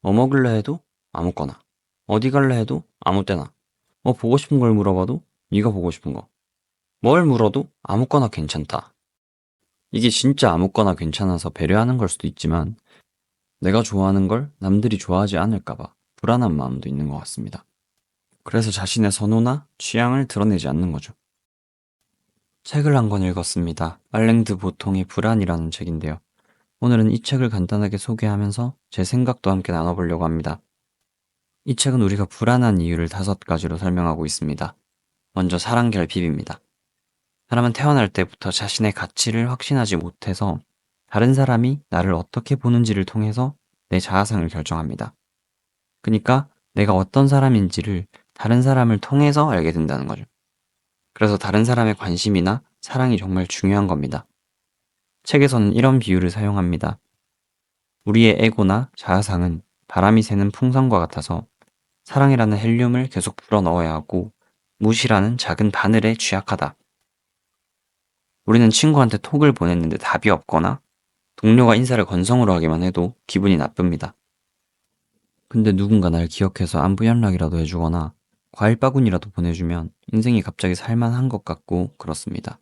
뭐 먹을래 해도 아무거나. 어디 갈래 해도 아무 때나. 뭐 보고 싶은 걸 물어봐도 네가 보고 싶은 거. 뭘 물어도 아무거나 괜찮다. 이게 진짜 아무거나 괜찮아서 배려하는 걸 수도 있지만 내가 좋아하는 걸 남들이 좋아하지 않을까봐 불안한 마음도 있는 것 같습니다. 그래서 자신의 선호나 취향을 드러내지 않는 거죠. 책을 한 권 읽었습니다. 알랭드 보통의 불안이라는 책인데요. 오늘은 이 책을 간단하게 소개하면서 제 생각도 함께 나눠보려고 합니다. 이 책은 우리가 불안한 이유를 5가지로 설명하고 있습니다. 먼저 사랑 결핍입니다. 사람은 태어날 때부터 자신의 가치를 확신하지 못해서 다른 사람이 나를 어떻게 보는지를 통해서 내 자아상을 결정합니다. 그러니까 내가 어떤 사람인지를 다른 사람을 통해서 알게 된다는 거죠. 그래서 다른 사람의 관심이나 사랑이 정말 중요한 겁니다. 책에서는 이런 비유를 사용합니다. 우리의 에고나 자아상은 바람이 새는 풍선과 같아서 사랑이라는 헬륨을 계속 불어넣어야 하고 무시라는 작은 바늘에 취약하다. 우리는 친구한테 톡을 보냈는데 답이 없거나 동료가 인사를 건성으로 하기만 해도 기분이 나쁩니다. 근데 누군가 날 기억해서 안부 연락이라도 해주거나 과일 바구니라도 보내주면 인생이 갑자기 살만한 것 같고 그렇습니다.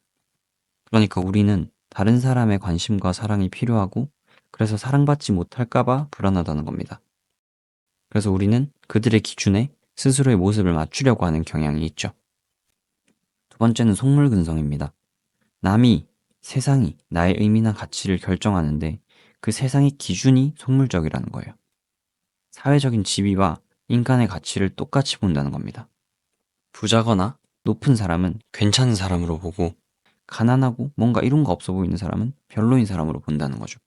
그러니까 우리는 다른 사람의 관심과 사랑이 필요하고 그래서 사랑받지 못할까봐 불안하다는 겁니다. 그래서 우리는 그들의 기준에 스스로의 모습을 맞추려고 하는 경향이 있죠. 두 번째는 속물근성입니다. 남이, 세상이 나의 의미나 가치를 결정하는데 그 세상의 기준이 속물적이라는 거예요. 사회적인 지위와 인간의 가치를 똑같이 본다는 겁니다. 부자거나 높은 사람은 괜찮은 사람으로 보고 가난하고 뭔가 이룬 거 없어 보이는 사람은 별로인 사람으로 본다는 거죠.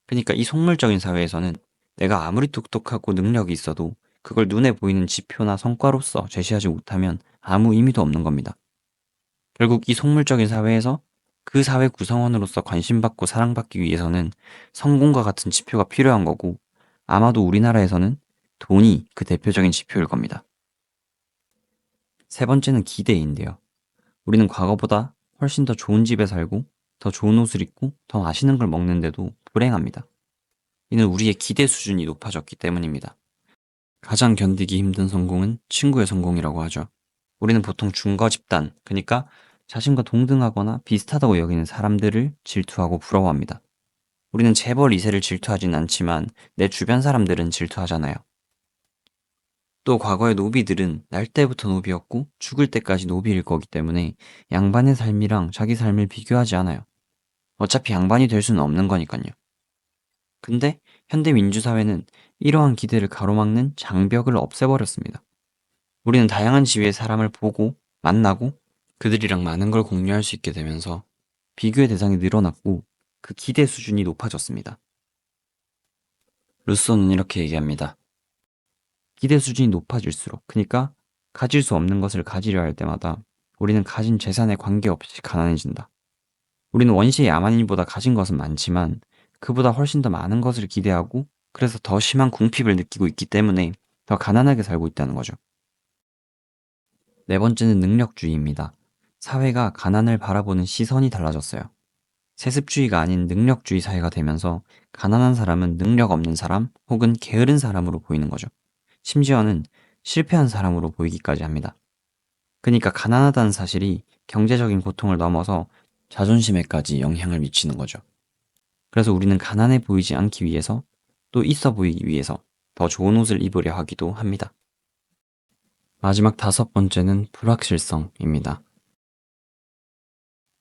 그러니까 이 속물적인 사회에서는 내가 아무리 똑똑하고 능력이 있어도 그걸 눈에 보이는 지표나 성과로서 제시하지 못하면 아무 의미도 없는 겁니다. 결국 이 속물적인 사회에서 그 사회 구성원으로서 관심받고 사랑받기 위해서는 성공과 같은 지표가 필요한 거고 아마도 우리나라에서는 돈이 그 대표적인 지표일 겁니다. 세 번째는 기대인데요. 우리는 과거보다 훨씬 더 좋은 집에 살고 더 좋은 옷을 입고 더 맛있는 걸 먹는데도 불행합니다. 이는 우리의 기대 수준이 높아졌기 때문입니다. 가장 견디기 힘든 성공은 친구의 성공이라고 하죠. 우리는 보통 중거 집단, 그러니까 자신과 동등하거나 비슷하다고 여기는 사람들을 질투하고 부러워합니다. 우리는 재벌 2세를 질투하진 않지만 내 주변 사람들은 질투하잖아요. 또 과거의 노비들은 날 때부터 노비였고 죽을 때까지 노비일 거기 때문에 양반의 삶이랑 자기 삶을 비교하지 않아요. 어차피 양반이 될 수는 없는 거니까요. 근데 현대 민주사회는 이러한 기대를 가로막는 장벽을 없애버렸습니다. 우리는 다양한 지위의 사람을 보고 만나고 그들이랑 많은 걸 공유할 수 있게 되면서 비교의 대상이 늘어났고 그 기대 수준이 높아졌습니다. 루소는 이렇게 얘기합니다. 기대 수준이 높아질수록, 그러니까 가질 수 없는 것을 가지려 할 때마다 우리는 가진 재산에 관계없이 가난해진다. 우리는 원시의 야만인보다 가진 것은 많지만 그보다 훨씬 더 많은 것을 기대하고 그래서 더 심한 궁핍을 느끼고 있기 때문에 더 가난하게 살고 있다는 거죠. 네 번째는 능력주의입니다. 사회가 가난을 바라보는 시선이 달라졌어요. 세습주의가 아닌 능력주의 사회가 되면서 가난한 사람은 능력 없는 사람 혹은 게으른 사람으로 보이는 거죠. 심지어는 실패한 사람으로 보이기까지 합니다. 그러니까 가난하다는 사실이 경제적인 고통을 넘어서 자존심에까지 영향을 미치는 거죠. 그래서 우리는 가난해 보이지 않기 위해서 또 있어 보이기 위해서 더 좋은 옷을 입으려 하기도 합니다. 마지막 5번째는 불확실성입니다.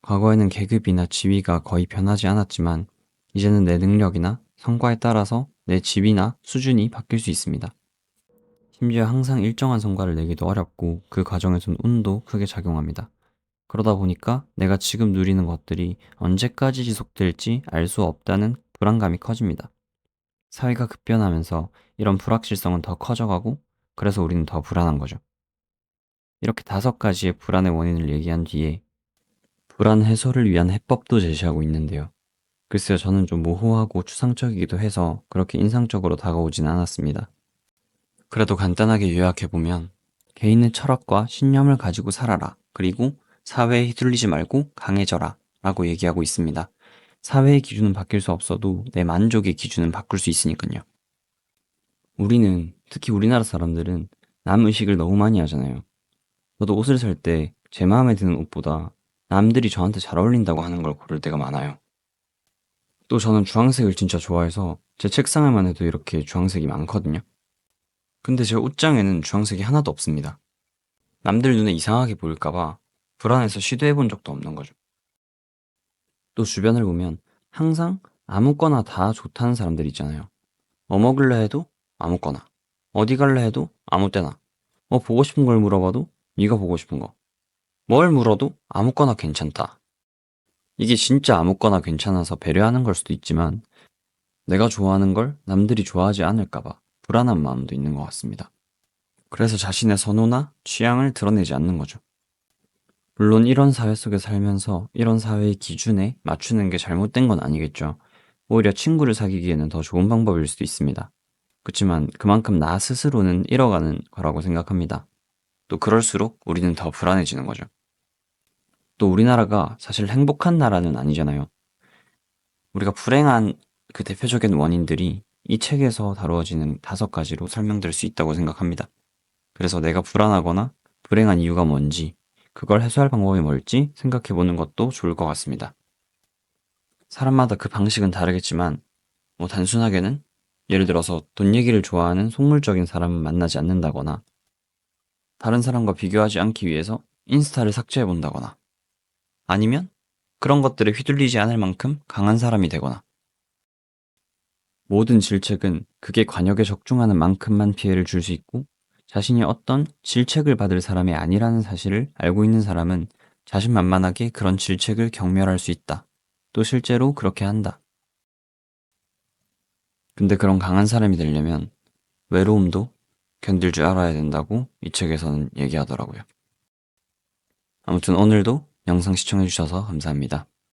과거에는 계급이나 지위가 거의 변하지 않았지만 이제는 내 능력이나 성과에 따라서 내 지위나 수준이 바뀔 수 있습니다. 심지어 항상 일정한 성과를 내기도 어렵고 그 과정에선 운도 크게 작용합니다. 그러다 보니까 내가 지금 누리는 것들이 언제까지 지속될지 알 수 없다는 불안감이 커집니다. 사회가 급변하면서 이런 불확실성은 더 커져가고 그래서 우리는 더 불안한 거죠. 이렇게 5가지의 불안의 원인을 얘기한 뒤에 불안 해소를 위한 해법도 제시하고 있는데요. 글쎄요, 저는 좀 모호하고 추상적이기도 해서 그렇게 인상적으로 다가오진 않았습니다. 그래도 간단하게 요약해보면 개인의 철학과 신념을 가지고 살아라. 그리고 사회에 휘둘리지 말고 강해져라. 라고 얘기하고 있습니다. 사회의 기준은 바뀔 수 없어도 내 만족의 기준은 바꿀 수 있으니까요. 우리는, 특히 우리나라 사람들은 남 의식을 너무 많이 하잖아요. 저도 옷을 살 때 제 마음에 드는 옷보다 남들이 저한테 잘 어울린다고 하는 걸 고를 때가 많아요. 또 저는 주황색을 진짜 좋아해서 제 책상에만 해도 이렇게 주황색이 많거든요. 근데 제 옷장에는 주황색이 하나도 없습니다. 남들 눈에 이상하게 보일까봐 불안해서 시도해본 적도 없는 거죠. 또 주변을 보면 항상 아무거나 다 좋다는 사람들 있잖아요. 뭐 먹을래 해도 아무거나. 어디 갈래 해도 아무 때나. 뭐 보고 싶은 걸 물어봐도 네가 보고 싶은 거. 뭘 물어도 아무거나 괜찮다. 이게 진짜 아무거나 괜찮아서 배려하는 걸 수도 있지만 내가 좋아하는 걸 남들이 좋아하지 않을까봐 불안한 마음도 있는 것 같습니다. 그래서 자신의 선호나 취향을 드러내지 않는 거죠. 물론 이런 사회 속에 살면서 이런 사회의 기준에 맞추는 게 잘못된 건 아니겠죠. 오히려 친구를 사귀기에는 더 좋은 방법일 수도 있습니다. 그렇지만 그만큼 나 스스로는 잃어가는 거라고 생각합니다. 또 그럴수록 우리는 더 불안해지는 거죠. 또 우리나라가 사실 행복한 나라는 아니잖아요. 우리가 불행한 그 대표적인 원인들이 이 책에서 다루어지는 5가지로 설명될 수 있다고 생각합니다. 그래서 내가 불안하거나 불행한 이유가 뭔지, 그걸 해소할 방법이 뭘지 생각해 보는 것도 좋을 것 같습니다. 사람마다 그 방식은 다르겠지만, 뭐 단순하게는 예를 들어서 돈 얘기를 좋아하는 속물적인 사람은 만나지 않는다거나, 다른 사람과 비교하지 않기 위해서 인스타를 삭제해 본다거나, 아니면 그런 것들에 휘둘리지 않을 만큼 강한 사람이 되거나, 모든 질책은 그게 관역에 적중하는 만큼만 피해를 줄 수 있고, 자신이 어떤 질책을 받을 사람이 아니라는 사실을 알고 있는 사람은 자신만만하게 그런 질책을 경멸할 수 있다. 또 실제로 그렇게 한다. 근데 그런 강한 사람이 되려면 외로움도 견딜 줄 알아야 된다고 이 책에서는 얘기하더라고요. 아무튼 오늘도 영상 시청해주셔서 감사합니다.